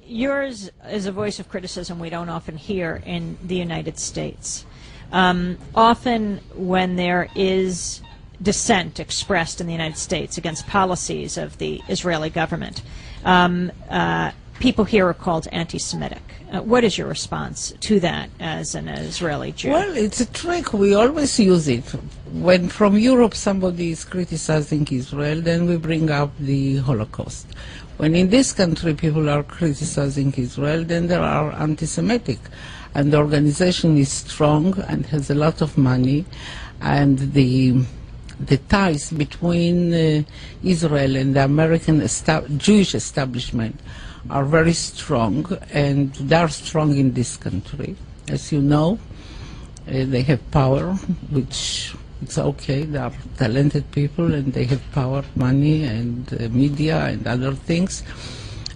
yours is a voice of criticism we don't often hear in the United States. Often when there is dissent expressed in the United States against policies of the Israeli government, people here are called anti-Semitic. What is your response to that as an Israeli Jew? Well, it's a trick. We always use it. When from Europe somebody is criticizing Israel, then we bring up the Holocaust. When in this country people are criticizing Israel, then there are anti-Semitic. And the organization is strong and has a lot of money, and the ties between Israel and the American Jewish establishment are very strong, and they are strong in this country. As you know, they have power, which it's okay. They are talented people, and they have power, money, and media, and other things.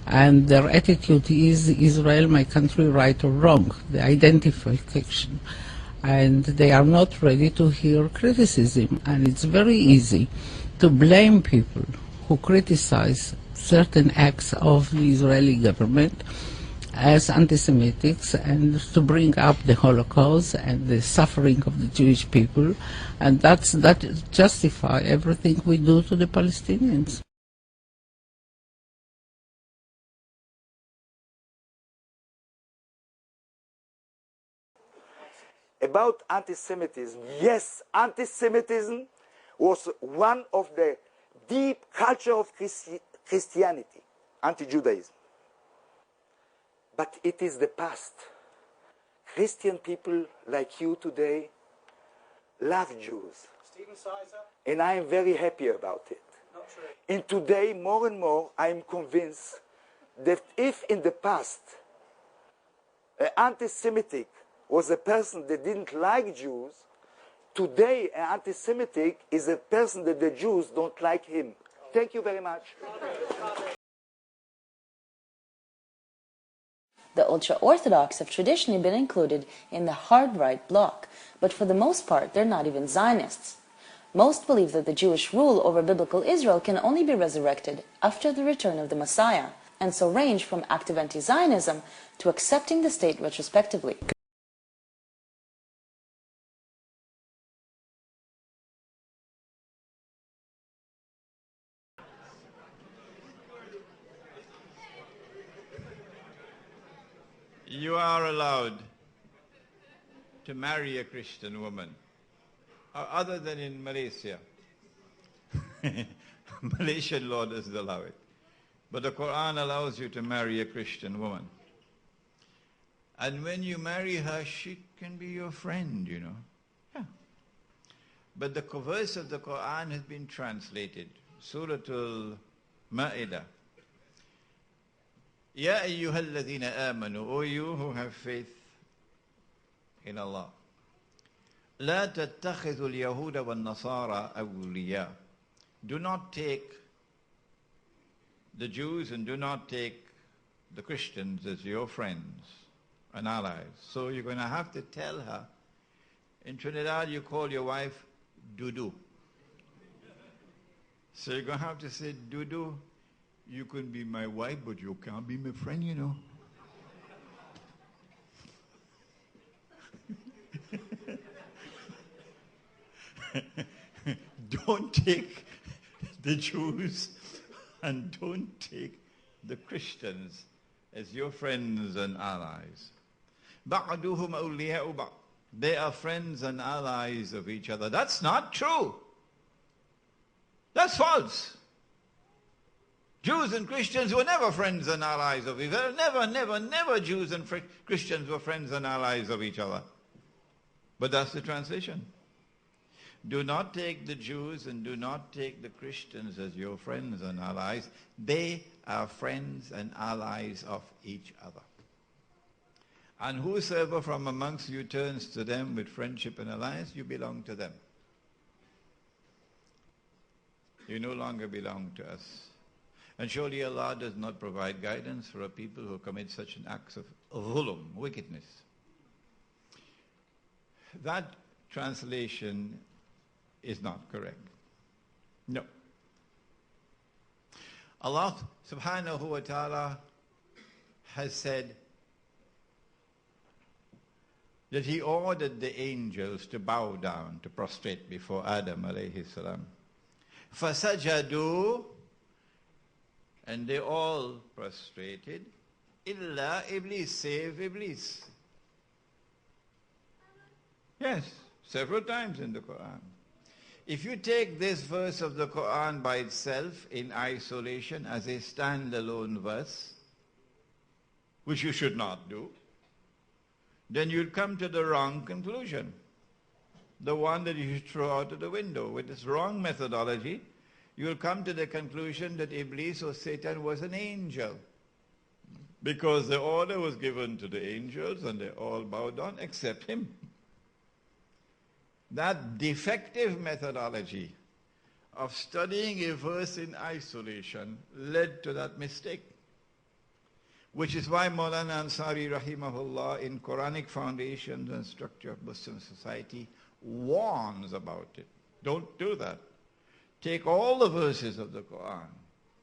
And their attitude is Israel, my country, right or wrong, the identification. And they are not ready to hear criticism. And it's very easy to blame people who criticize certain acts of the Israeli government as anti-Semitics, and to bring up the Holocaust and the suffering of the Jewish people. And that justifies everything we do to the Palestinians. About anti-Semitism, yes, anti-Semitism was one of the deep culture of Christianity, anti-Judaism. But it is the past. Christian people like you today love Jews. And I am very happy about it. And today, more and more, I am convinced that if in the past an anti-Semitic was a person that didn't like Jews, today an anti-Semitic is a person that the Jews don't like him. Thank you very much. The ultra-Orthodox have traditionally been included in the hard-right bloc, but for the most part they're not even Zionists. Most believe that the Jewish rule over biblical Israel can only be resurrected after the return of the Messiah, and so range from active anti-Zionism to accepting the state retrospectively. You are allowed to marry a Christian woman, other than in Malaysia. Malaysian law doesn't allow it. But the Quran allows you to marry a Christian woman. And when you marry her, she can be your friend, you know. Yeah. But the verse of the Quran has been translated. Surah Al-Ma'idah. Ya ayyuhalladhina amanu, O you who have faith in Allah. La tattakhidhu al-yahuda wal-nasara awliya. Do not take the Jews and do not take the Christians as your friends and allies. So you're going to have to tell her. In Trinidad, you call your wife Dudu. So you're going to have to say, Dudu, you can be my wife, but you can't be my friend, you know. Don't take the Jews and don't take the Christians as your friends and allies. بَعْدُهُمْ أَوْلِيَاءُ بَعْضٍ. They are friends and allies of each other. That's not true. That's false. Jews and Christians were never friends and allies of each other. Never Jews and Christians were friends and allies of each other. But that's the translation. Do not take the Jews and do not take the Christians as your friends and allies. They are friends and allies of each other. And whosoever from amongst you turns to them with friendship and alliance, you belong to them. You no longer belong to us. And surely Allah does not provide guidance for a people who commit such an acts of zulm, wickedness. That translation is not correct. No. Allah subhanahu wa ta'ala has said that he ordered the angels to bow down, to prostrate before Adam alayhi salam. فَسَجَدُوا, and they all prostrated, illa Iblis, save Iblis. Yes, several times in the Quran. If you take this verse of the Quran by itself in isolation as a standalone verse, which you should not do, then you'll come to the wrong conclusion. The one that you should throw out of the window. With this wrong methodology, you'll come to the conclusion that Iblis or Satan was an angel. Because the order was given to the angels and they all bowed down except him. That defective methodology of studying a verse in isolation led to that mistake. Which is why Maulana Ansari rahimahullah in Quranic Foundations and Structure of Muslim Society warns about it. Don't do that. Take all the verses of the Quran.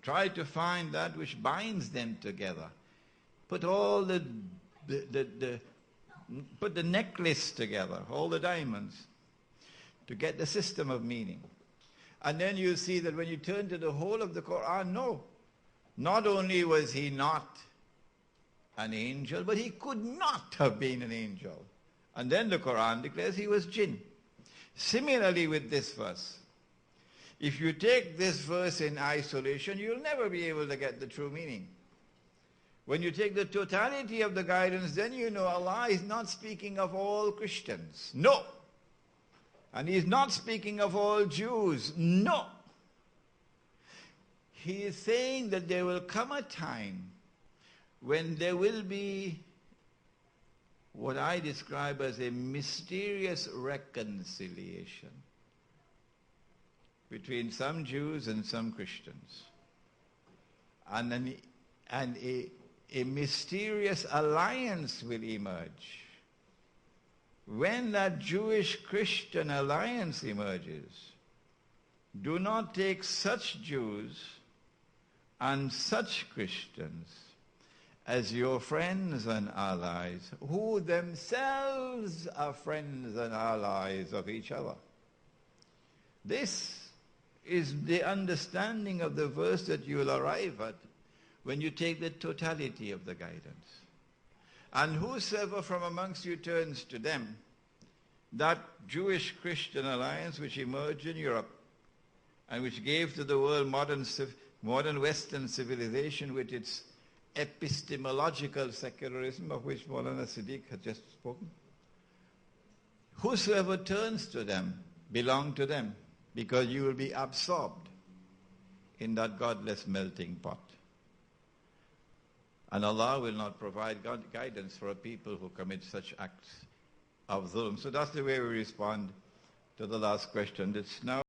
Try to find that which binds them together. Put all put the necklace together, all the diamonds, to get the system of meaning. And then you see that when you turn to the whole of the Quran, no. Not only was he not an angel, but he could not have been an angel. And then the Quran declares he was jinn. Similarly with this verse. If you take this verse in isolation, you'll never be able to get the true meaning. When you take the totality of the guidance, then you know Allah is not speaking of all Christians. No. And He is not speaking of all Jews. No. He is saying that there will come a time when there will be what I describe as a mysterious reconciliation between some Jews and some Christians. And a mysterious alliance will emerge. When that Jewish-Christian alliance emerges, do not take such Jews and such Christians as your friends and allies, who themselves are friends and allies of each other. This is the understanding of the verse that you will arrive at when you take the totality of the guidance. And whosoever from amongst you turns to them, that Jewish-Christian alliance which emerged in Europe and which gave to the world modern Western civilization with its epistemological secularism, of which Maulana Siddiq had just spoken. Whosoever turns to them, belong to them, because you will be absorbed in that godless melting pot. And Allah will not provide guidance for a people who commit such acts of dhulm. So that's the way we respond to the last question. It's now